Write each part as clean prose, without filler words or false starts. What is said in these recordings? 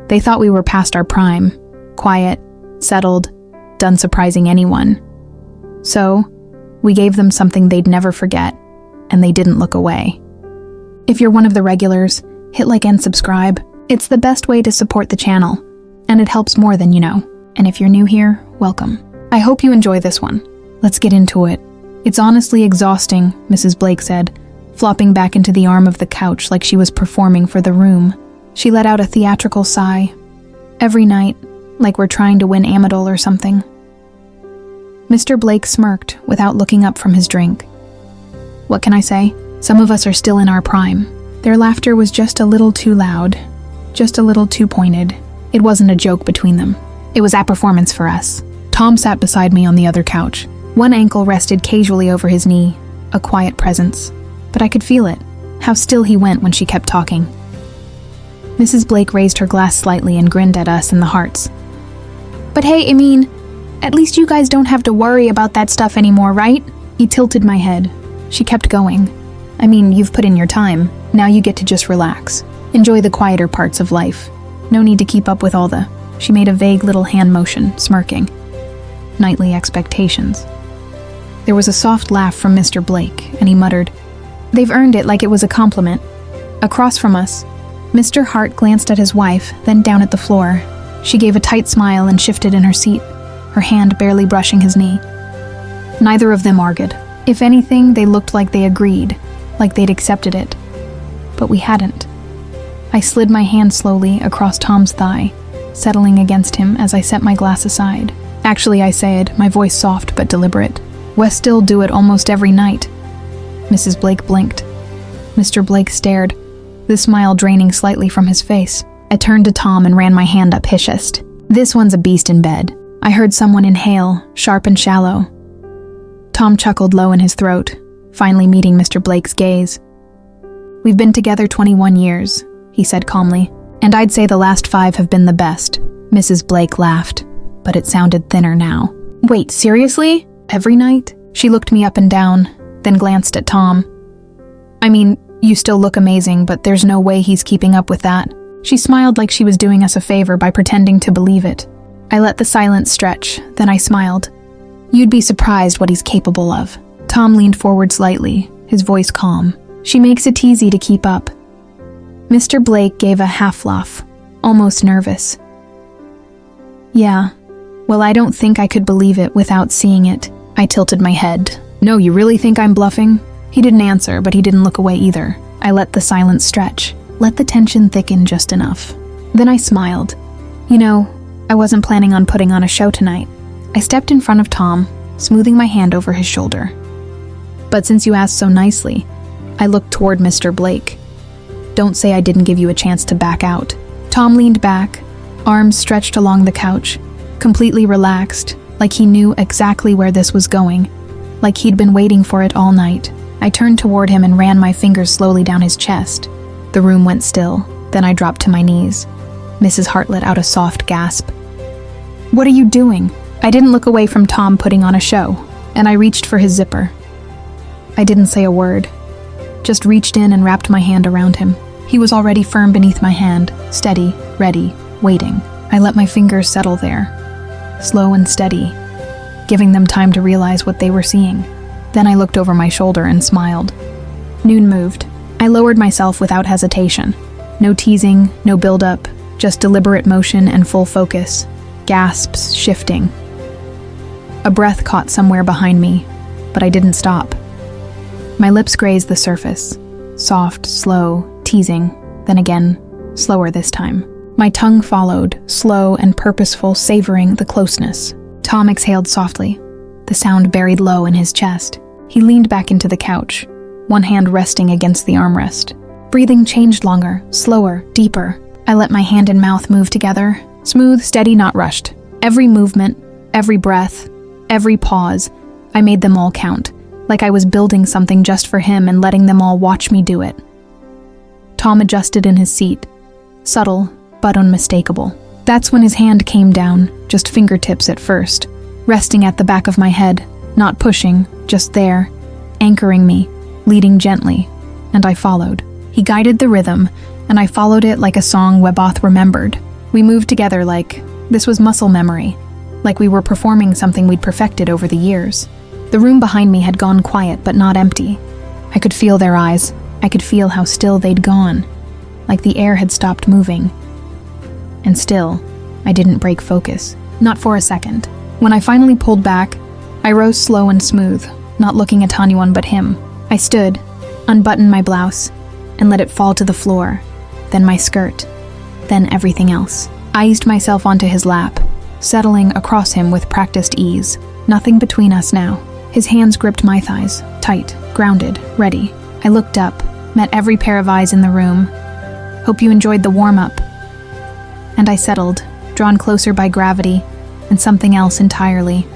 They thought we were past our prime, quiet, settled, done surprising anyone. So, we gave them something they'd never forget, and they didn't look away. If you're one of the regulars, hit like and subscribe. It's the best way to support the channel, and it helps more than you know. And if you're new here, welcome. I hope you enjoy this one. Let's get into it. It's honestly exhausting, Mrs. Blake said, flopping back into the arm of the couch like she was performing for the room. She let out a theatrical sigh. Every night, like we're trying to win Amidol or something. Mr. Blake smirked without looking up from his drink. What can I say? Some of us are still in our prime. Their laughter was just a little too loud, just a little too pointed. It wasn't a joke between them. It was a performance for us. Tom sat beside me on the other couch. One ankle rested casually over his knee, a quiet presence. But I could feel it, how still he went when she kept talking. Mrs. Blake raised her glass slightly and grinned at us in the hearts. But hey, I mean, at least you guys don't have to worry about that stuff anymore, right? He tilted my head. She kept going. I mean, you've put in your time. Now you get to just relax. Enjoy the quieter parts of life. No need to keep up with all the... She made a vague little hand motion, smirking. Nightly expectations. There was a soft laugh from Mr. Blake, and he muttered, "They've earned it like it was a compliment." Across from us, Mr. Hart glanced at his wife, then down at the floor. She gave a tight smile and shifted in her seat, her hand barely brushing his knee. Neither of them argued. If anything, they looked like they agreed, like they'd accepted it. But we hadn't. I slid my hand slowly across Tom's thigh, settling against him as I set my glass aside. Actually, I said, my voice soft but deliberate. "We still do it almost every night." Mrs. Blake blinked. Mr. Blake stared, the smile draining slightly from his face. I turned to Tom and ran my hand up his chest. "This one's a beast in bed." I heard someone inhale, sharp and shallow. Tom chuckled low in his throat, finally meeting Mr. Blake's gaze. "We've been together 21 years, he said calmly, "and I'd say the last 5 have been the best." Mrs. Blake laughed, but it sounded thinner now. "Wait, seriously? Every night?" She looked me up and down, then glanced at Tom. "I mean, you still look amazing, but there's no way he's keeping up with that." She smiled like she was doing us a favor by pretending to believe it. I let the silence stretch, then I smiled. "You'd be surprised what he's capable of." Tom leaned forward slightly, his voice calm. "She makes it easy to keep up." Mr. Blake gave a half laugh, almost nervous. "Yeah, well, I don't think I could believe it without seeing it." I tilted my head. "No, you really think I'm bluffing?" He didn't answer, but he didn't look away either. I let the silence stretch, let the tension thicken just enough. Then I smiled. "You know, I wasn't planning on putting on a show tonight." I stepped in front of Tom, smoothing my hand over his shoulder. "But since you asked so nicely," I looked toward Mr. Blake. "Don't say I didn't give you a chance to back out." Tom leaned back, arms stretched along the couch, completely relaxed, like he knew exactly where this was going, like he'd been waiting for it all night. I turned toward him and ran my fingers slowly down his chest. The room went still, then I dropped to my knees. Mrs. Hart let out a soft gasp. "What are you doing?" I didn't look away from Tom putting on a show, and I reached for his zipper. I didn't say a word, just reached in and wrapped my hand around him. He was already firm beneath my hand, steady, ready, waiting. I let my fingers settle there, slow and steady, giving them time to realize what they were seeing. Then I looked over my shoulder and smiled. Noon moved. I lowered myself without hesitation. No teasing, no build-up, just deliberate motion and full focus. Gasps shifting. A breath caught somewhere behind me, but I didn't stop. My lips grazed the surface. Soft, slow, teasing, then again, slower this time. My tongue followed, slow and purposeful, savoring the closeness. Tom exhaled softly, the sound buried low in his chest. He leaned back into the couch, one hand resting against the armrest. Breathing changed longer, slower, deeper. I let my hand and mouth move together, smooth, steady, not rushed. Every movement, every breath, every pause, I made them all count, like I was building something just for him and letting them all watch me do it. Tom adjusted in his seat, subtle but unmistakable. That's when his hand came down, just fingertips at first, resting at the back of my head, not pushing, just there, anchoring me, leading gently, and I followed. He guided the rhythm, and I followed it like a song we both remembered. We moved together like this was muscle memory, like we were performing something we'd perfected over the years. The room behind me had gone quiet but not empty. I could feel their eyes. I could feel how still they'd gone, like the air had stopped moving. And still, I didn't break focus, not for a second. When I finally pulled back, I rose slow and smooth, not looking at anyone but him. I stood, unbuttoned my blouse, and let it fall to the floor, then my skirt, then everything else. I eased myself onto his lap, settling across him with practiced ease. Nothing between us now. His hands gripped my thighs, tight, grounded, ready. I looked up, met every pair of eyes in the room. Hope you enjoyed the warm-up. And I settled, drawn closer by gravity, and something else entirely.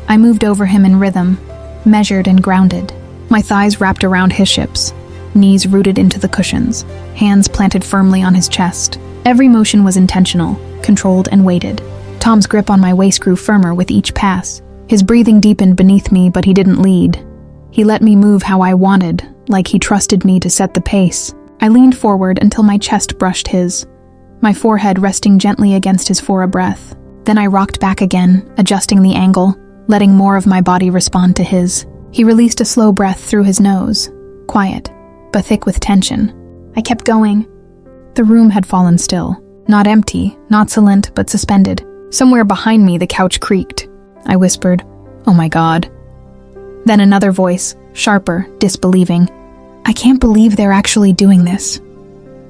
I moved over him in rhythm, measured and grounded. My thighs wrapped around his hips, knees rooted into the cushions, hands planted firmly on his chest. Every motion was intentional, controlled and weighted. Tom's grip on my waist grew firmer with each pass. His breathing deepened beneath me, but he didn't lead. He let me move how I wanted, like he trusted me to set the pace. I leaned forward until my chest brushed his, my forehead resting gently against his for a breath. Then I rocked back again, adjusting the angle, letting more of my body respond to his. He released a slow breath through his nose, quiet, but thick with tension. I kept going. The room had fallen still, not empty, not silent, but suspended. Somewhere behind me, the couch creaked. I whispered, "Oh my God." Then another voice, sharper, disbelieving. "I can't believe they're actually doing this."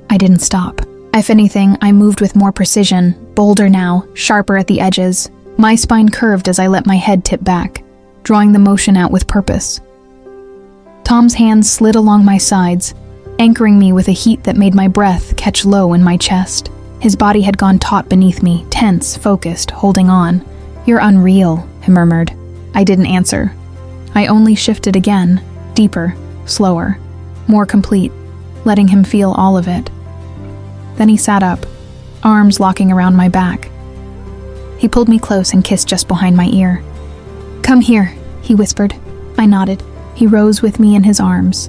I didn't stop. If anything, I moved with more precision, bolder now, sharper at the edges. My spine curved as I let my head tip back, drawing the motion out with purpose. Tom's hands slid along my sides, anchoring me with a heat that made my breath catch low in my chest. His body had gone taut beneath me, tense, focused, holding on. "You're unreal," he murmured. I didn't answer. I only shifted again, deeper, slower, more complete, letting him feel all of it. Then he sat up, arms locking around my back. He pulled me close and kissed just behind my ear. "Come here," he whispered. I nodded. He rose with me in his arms,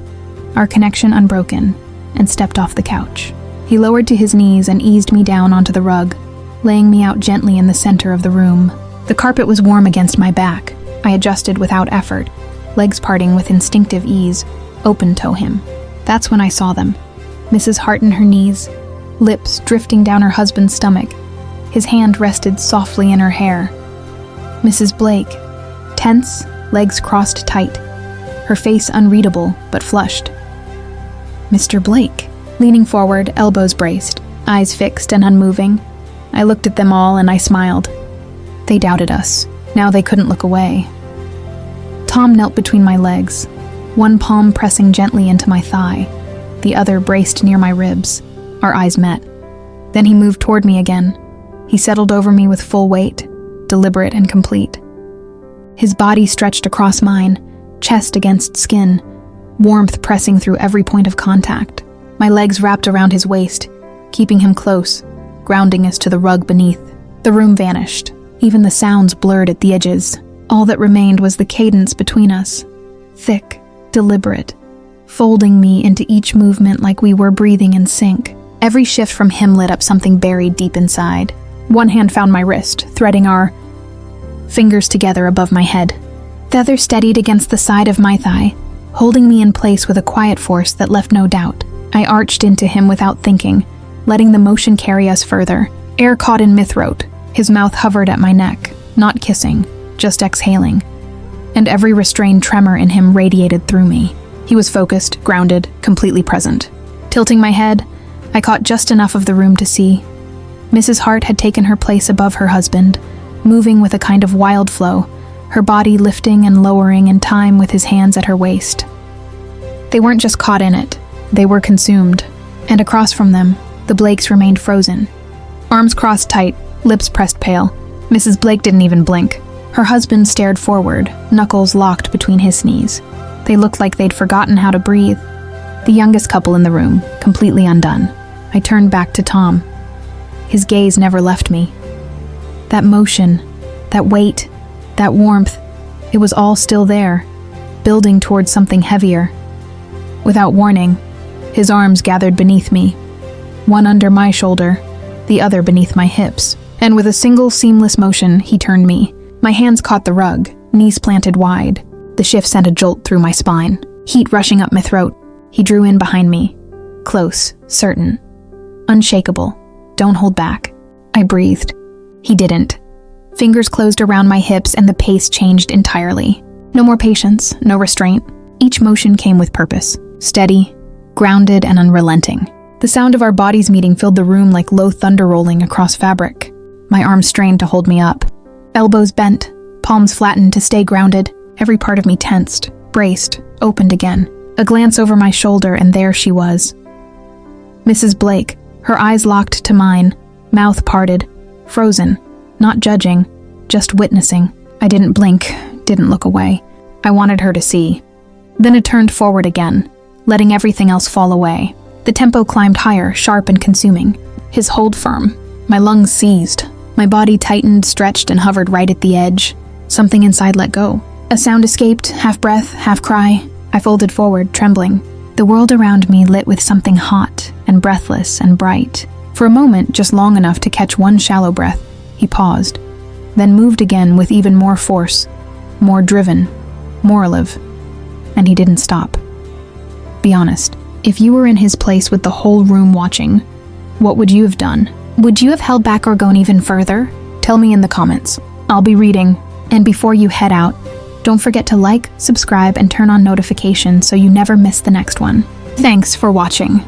our connection unbroken, and stepped off the couch. He lowered to his knees and eased me down onto the rug, laying me out gently in the center of the room. The carpet was warm against my back. I adjusted without effort, legs parting with instinctive ease, open-toe him. That's when I saw them. Mrs. Hart in her knees, lips drifting down her husband's stomach. His hand rested softly in her hair. Mrs. Blake, tense, legs crossed tight, her face unreadable but flushed. Mr. Blake, leaning forward, elbows braced, eyes fixed and unmoving. I looked at them all and I smiled. They doubted us. Now they couldn't look away. Tom knelt between my legs, one palm pressing gently into my thigh, the other braced near my ribs. Our eyes met. Then he moved toward me again. He settled over me with full weight, deliberate and complete. His body stretched across mine, chest against skin, warmth pressing through every point of contact. My legs wrapped around his waist, keeping him close, grounding us to the rug beneath. The room vanished. Even the sounds blurred at the edges. All that remained was the cadence between us, thick, deliberate, folding me into each movement like we were breathing in sync. Every shift from him lit up something buried deep inside. One hand found my wrist, threading our fingers together above my head. The other steadied against the side of my thigh, holding me in place with a quiet force that left no doubt. I arched into him without thinking, letting the motion carry us further. Air caught in my throat. His mouth hovered at my neck, not kissing, just exhaling. And every restrained tremor in him radiated through me. He was focused, grounded, completely present. Tilting my head, I caught just enough of the room to see. Mrs. Hart had taken her place above her husband, moving with a kind of wild flow, her body lifting and lowering in time with his hands at her waist. They weren't just caught in it, they were consumed. And across from them, the Blakes remained frozen. Arms crossed tight, lips pressed pale. Mrs. Blake didn't even blink. Her husband stared forward, knuckles locked between his knees. They looked like they'd forgotten how to breathe. The youngest couple in the room, completely undone. I turned back to Tom. His gaze never left me. That motion, that weight, that warmth, it was all still there, building towards something heavier. Without warning, his arms gathered beneath me, one under my shoulder, the other beneath my hips. And with a single seamless motion, he turned me. My hands caught the rug, knees planted wide. The shift sent a jolt through my spine, heat rushing up my throat. He drew in behind me. Close, certain, unshakable. Don't hold back. I breathed. He didn't. Fingers closed around my hips and the pace changed entirely. No more patience, no restraint. Each motion came with purpose. Steady, grounded, and unrelenting. The sound of our bodies meeting filled the room like low thunder rolling across fabric. My arms strained to hold me up. Elbows bent, palms flattened to stay grounded. Every part of me tensed, braced, opened again. A glance over my shoulder and there she was. Mrs. Blake, her eyes locked to mine, mouth parted, frozen, not judging, just witnessing. I didn't blink, didn't look away. I wanted her to see. Then it turned forward again, letting everything else fall away. The tempo climbed higher, sharp and consuming. His hold firm. My lungs seized. My body tightened, stretched, and hovered right at the edge. Something inside let go. A sound escaped, half breath, half cry. I folded forward, trembling. The world around me lit with something hot and breathless and bright. For a moment, just long enough to catch one shallow breath, he paused, then moved again with even more force, more driven, more alive. And he didn't stop. Be honest, if you were in his place with the whole room watching, what would you have done? Would you have held back or gone even further? Tell me in the comments. I'll be reading. And before you head out, don't forget to like, subscribe, and turn on notifications so you never miss the next one. Thanks for watching.